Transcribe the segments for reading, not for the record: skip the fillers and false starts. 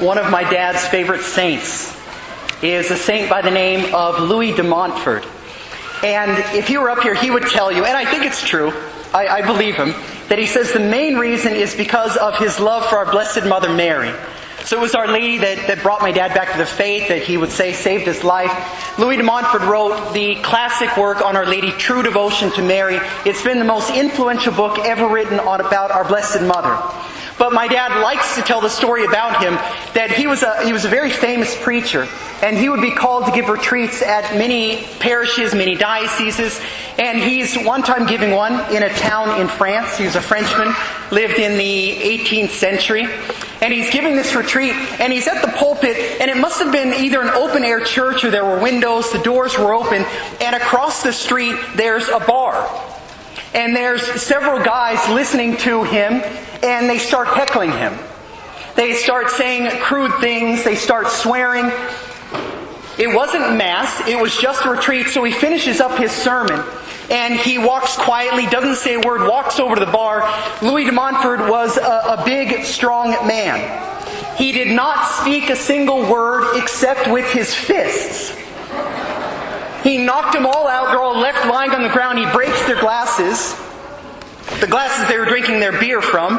One of my dad's favorite saints is a saint by the name of Louis de Montfort. And if he were up here, he would tell you, and I think it's true, I believe him, that he says the main reason is because of his love for our Blessed Mother Mary. So it was Our Lady that brought my dad back to the faith, that he would say saved his life. Louis de Montfort wrote the classic work on Our Lady, True Devotion to Mary. It's been the most influential book ever written about our Blessed Mother. But my dad likes to tell the story about him that he was a very famous preacher, and he would be called to give retreats at many parishes, many dioceses, and he's one time giving one in a town in France. He was a Frenchman, lived in the 18th century, and he's giving this retreat, and he's at the pulpit, and it must have been either an open-air church or there were windows, the doors were open, and across the street there's a bar. And there's several guys listening to him, and they start heckling him. They start saying crude things, they start swearing. It wasn't Mass, it was just a retreat, so he finishes up his sermon. And he walks quietly, doesn't say a word, walks over to the bar. Louis de Montfort was a big, strong man. He did not speak a single word except with his fists. He knocked them all out. They're all left lying on the ground. He breaks their glasses. The glasses they were drinking their beer from.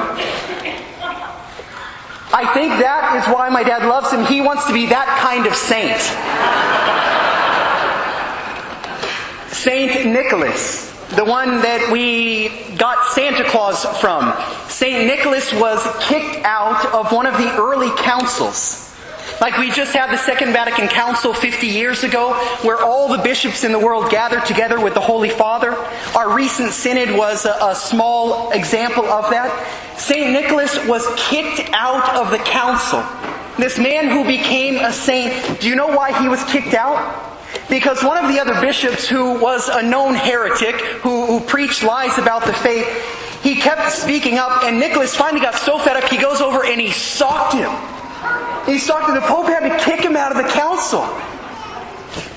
I think that is why my dad loves him. He wants to be that kind of saint. Saint Nicholas, the one that we got Santa Claus from. Saint Nicholas was kicked out of one of the early councils. Like we just had the Second Vatican Council 50 years ago, where all the bishops in the world gathered together with the Holy Father. Our recent synod was a small example of that. St. Nicholas was kicked out of the council. This man who became a saint, do you know why he was kicked out? Because one of the other bishops, who was a known heretic, who preached lies about the faith, he kept speaking up, and Nicholas finally got so fed up, he goes over and he socked him. He socked him. The Pope had to kick him out of the council.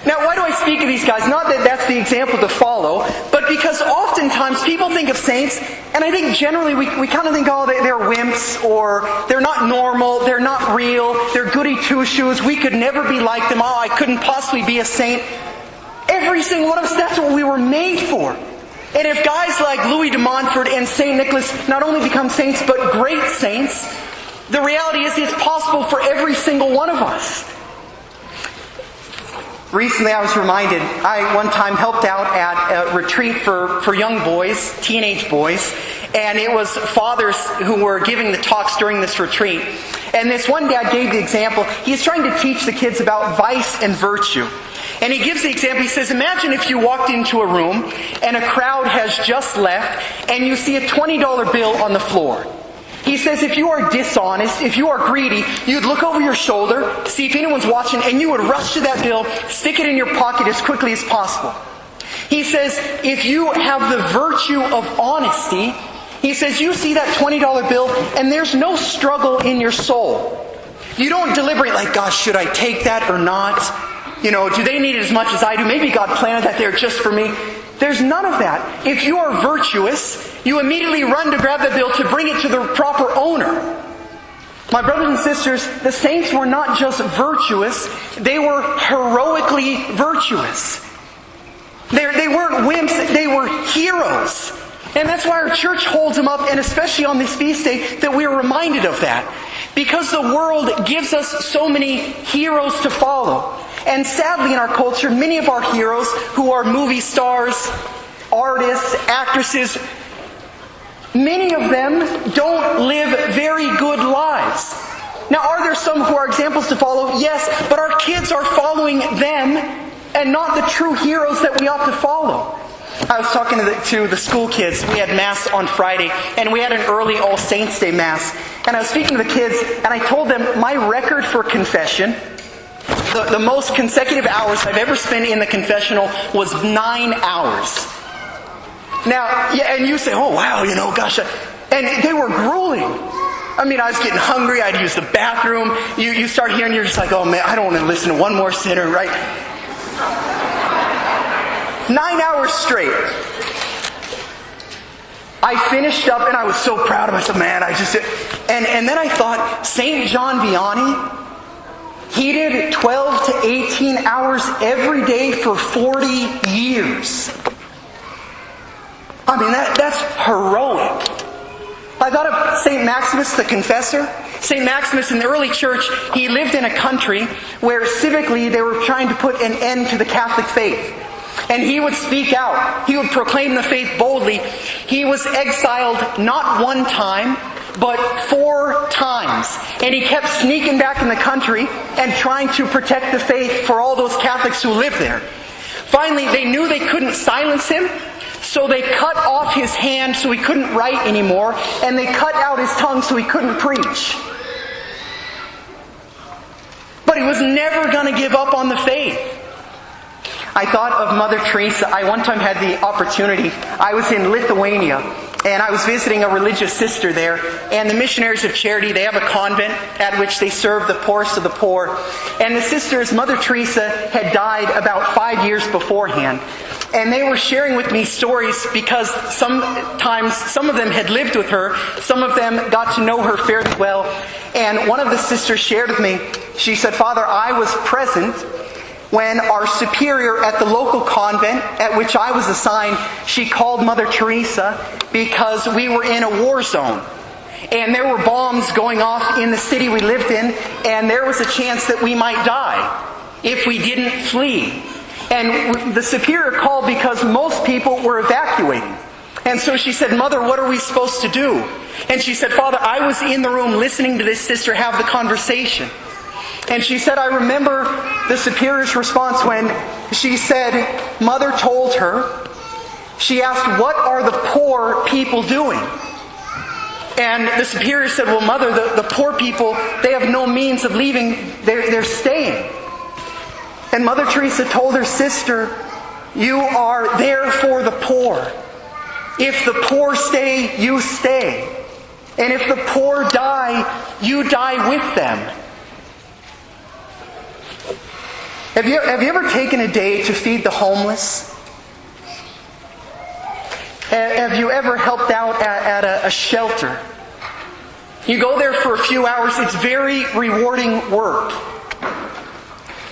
Now, why do I speak of these guys? Not that that's the example to follow, but because oftentimes people think of saints, and I think generally we kind of think, oh, they're wimps, or they're not normal, they're not real, they're goody two-shoes, we could never be like them, oh, I couldn't possibly be a saint. Every single one of us, that's what we were made for. And if guys like Louis de Montfort and St. Nicholas not only become saints, but great saints, the reality is it's possible for every single one of us. Recently I was reminded, I one time helped out at a retreat for young boys, teenage boys, and it was fathers who were giving the talks during this retreat. And this one dad gave the example. He's trying to teach the kids about vice and virtue. And he gives the example, he says, imagine if you walked into a room and a crowd has just left and you see a $20 bill on the floor. He says if you are dishonest, if you are greedy, you'd look over your shoulder, see if anyone's watching, and you would rush to that bill, stick it in your pocket as quickly as possible. He says if you have the virtue of honesty, he says you see that $20 bill and there's no struggle in your soul. You don't deliberate like, gosh, should I take that or not? You know, do they need it as much as I do? Maybe God planted that there just for me. There's none of that. If you are virtuous, you immediately run to grab the bill to bring it to the proper owner. My brothers and sisters, the saints were not just virtuous, they were heroically virtuous. They weren't wimps, they were heroes. And that's why our church holds them up, and especially on this feast day, that we're reminded of that. Because the world gives us so many heroes to follow. And sadly in our culture, many of our heroes who are movie stars, artists, actresses, many of them don't live very good lives. Now, are there some who are examples to follow? Yes, but our kids are following them and not the true heroes that we ought to follow. I was talking to the school kids. We had Mass on Friday, and we had an early All Saints Day Mass. And I was speaking to the kids, and I told them my record for confession, the most consecutive hours I've ever spent in the confessional was 9 hours. Now, yeah, and you say, oh wow, gosh, and they were grueling. I mean, I was getting hungry, I'd use the bathroom, you start hearing, you're just like, oh man, I don't want to listen to one more sinner, right? 9 hours straight. I finished up and I was so proud of myself, man. And then I thought, St. John Vianney, he did 12 to 18 hours every day for 40 years. I mean, that's heroic. I thought of St. Maximus the Confessor. St. Maximus in the early church, he lived in a country where civically they were trying to put an end to the Catholic faith. And he would speak out. He would proclaim the faith boldly. He was exiled not one time, but 4 times. And he kept sneaking back in the country and trying to protect the faith for all those Catholics who lived there. Finally, they knew they couldn't silence him, so they cut off his hand so he couldn't write anymore, and they cut out his tongue so he couldn't preach. But he was never going to give up on the faith. I thought of Mother Teresa. I one time had the opportunity. I was in Lithuania, and I was visiting a religious sister there. And the Missionaries of Charity, they have a convent at which they serve the poorest of the poor. And the sisters, Mother Teresa, had died about 5 years beforehand. And they were sharing with me stories because sometimes some of them had lived with her. Some of them got to know her fairly well. And one of the sisters shared with me, she said, "Father, I was present when our superior at the local convent at which I was assigned, she called Mother Teresa because we were in a war zone. And there were bombs going off in the city we lived in, and there was a chance that we might die if we didn't flee. And the superior called because most people were evacuating. And so she said, 'Mother, what are we supposed to do?' And she said, 'Father, I was in the room listening to this sister have the conversation.' And she said, I remember the superior's response when she said, Mother told her, she asked, 'What are the poor people doing?' And the superior said, 'Well, Mother, the poor people, they have no means of leaving. They're staying.' And Mother Teresa told her sister, 'You are there for the poor. If the poor stay, you stay. And if the poor die, you die with them.'" Have you ever taken a day to feed the homeless? Have you ever helped out at a shelter? You go there for a few hours. It's very rewarding work.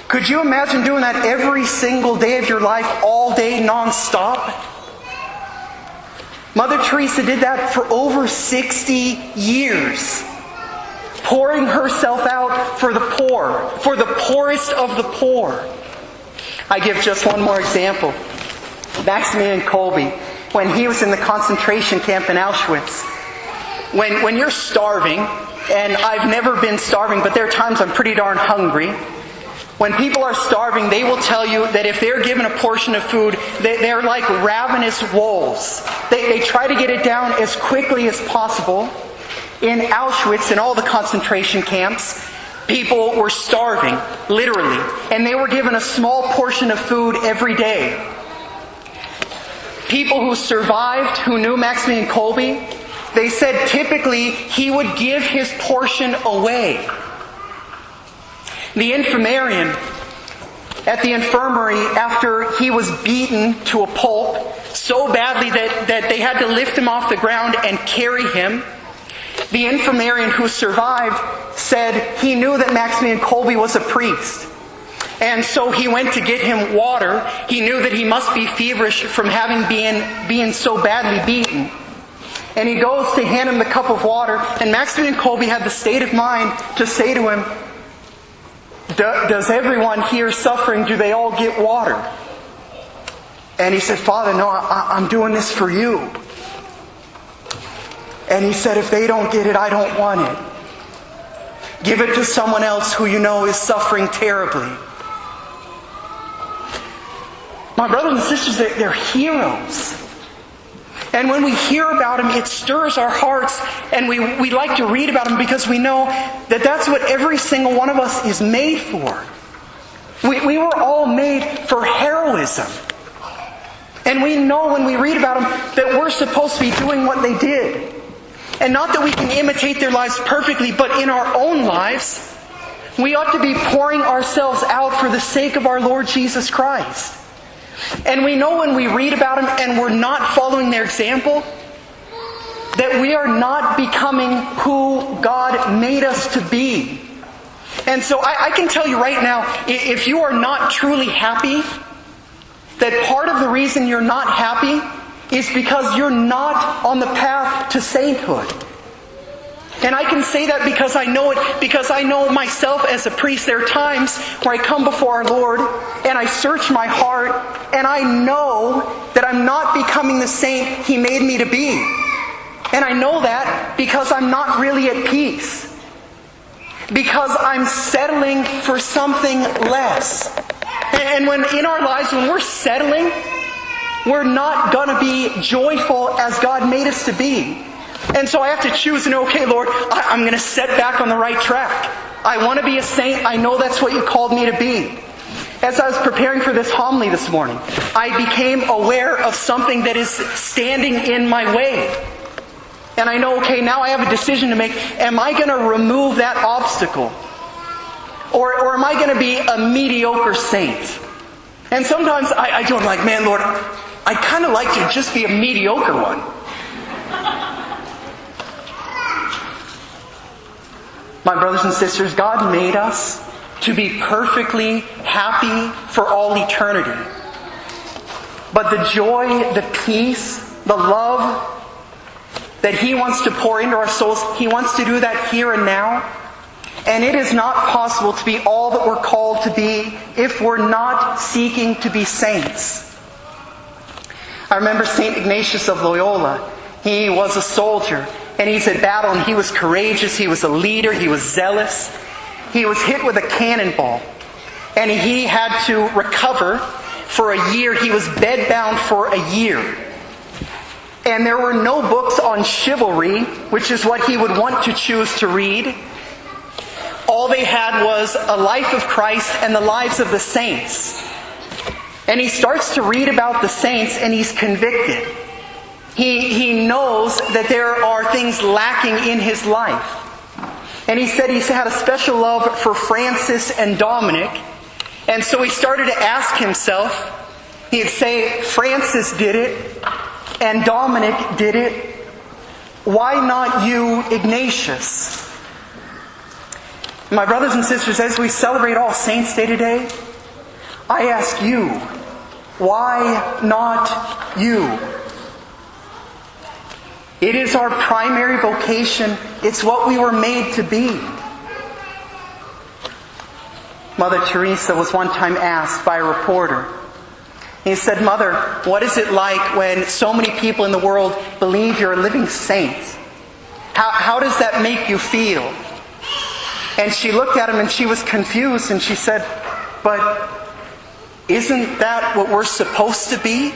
Could you imagine doing that every single day of your life, all day, non-stop? Mother Teresa did that for over 60 years. Pouring herself out for the poor, for the poorest of the poor. I give just one more example. Maximilian Kolbe, when he was in the concentration camp in Auschwitz. When you're starving, and I've never been starving, but there are times I'm pretty darn hungry. When people are starving, they will tell you that if they're given a portion of food, they're like ravenous wolves. They try to get it down as quickly as possible. In Auschwitz and all the concentration camps, people were starving, literally, and they were given a small portion of food every day. People who survived, who knew Maximilian Kolbe, they said typically he would give his portion away. The infirmarian at the infirmary, after he was beaten to a pulp so badly that they had to lift him off the ground and carry him, the infirmarian who survived said he knew that Maximilian Kolbe was a priest. And so he went to get him water. He knew that he must be feverish from having been so badly beaten. And he goes to hand him the cup of water. And Maximilian Kolbe had the state of mind to say to him, "Does everyone here suffering, do they all get water?" And he said, "Father, no, I'm doing this for you." And he said, "If they don't get it, I don't want it. Give it to someone else who you know is suffering terribly." My brothers and sisters, they're heroes. And when we hear about them, it stirs our hearts, and we like to read about them because we know that that's what every single one of us is made for. We were all made for heroism. And we know when we read about them that we're supposed to be doing what they did. And not that we can imitate their lives perfectly, but in our own lives, we ought to be pouring ourselves out for the sake of our Lord Jesus Christ. And we know when we read about them and we're not following their example, that we are not becoming who God made us to be. And so I can tell you right now, if you are not truly happy, that part of the reason you're not happy is because you're not on the path to sainthood. And I can say that because I know it, because I know myself as a priest. There are times where I come before our Lord and I search my heart and I know that I'm not becoming the saint He made me to be. And I know that because I'm not really at peace. Because I'm settling for something less. And when in our lives, when we're settling, we're not going to be joyful as God made us to be. And so I have to choose and okay, Lord, I'm going to set back on the right track. I want to be a saint. I know that's what You called me to be. As I was preparing for this homily this morning, I became aware of something that is standing in my way. And I know, okay, now I have a decision to make. Am I going to remove that obstacle? Or am I going to be a mediocre saint? And sometimes I do, I'm like, man, Lord, I kind of like to just be a mediocre one. My brothers and sisters, God made us to be perfectly happy for all eternity. But the joy, the peace, the love that He wants to pour into our souls, He wants to do that here and now. And it is not possible to be all that we're called to be if we're not seeking to be saints. I remember St. Ignatius of Loyola. He was a soldier, and he's at battle, and he was courageous, he was a leader, he was zealous. He was hit with a cannonball, and he had to recover for a year. He was bedbound for a year. And there were no books on chivalry, which is what he would want to choose to read. All they had was a life of Christ and the lives of the saints. And he starts to read about the saints and he's convicted. He knows that there are things lacking in his life. And he said he had a special love for Francis and Dominic. And so he started to ask himself, he'd say, Francis did it and Dominic did it. Why not you, Ignatius? My brothers and sisters, as we celebrate All Saints' Day today, I ask you, why not you? It is our primary vocation. It's what we were made to be. Mother Teresa was one time asked by a reporter. He said, Mother, what is it like when so many people in the world believe you're a living saint? How does that make you feel? And she looked at him and she was confused and she said, but isn't that what we're supposed to be?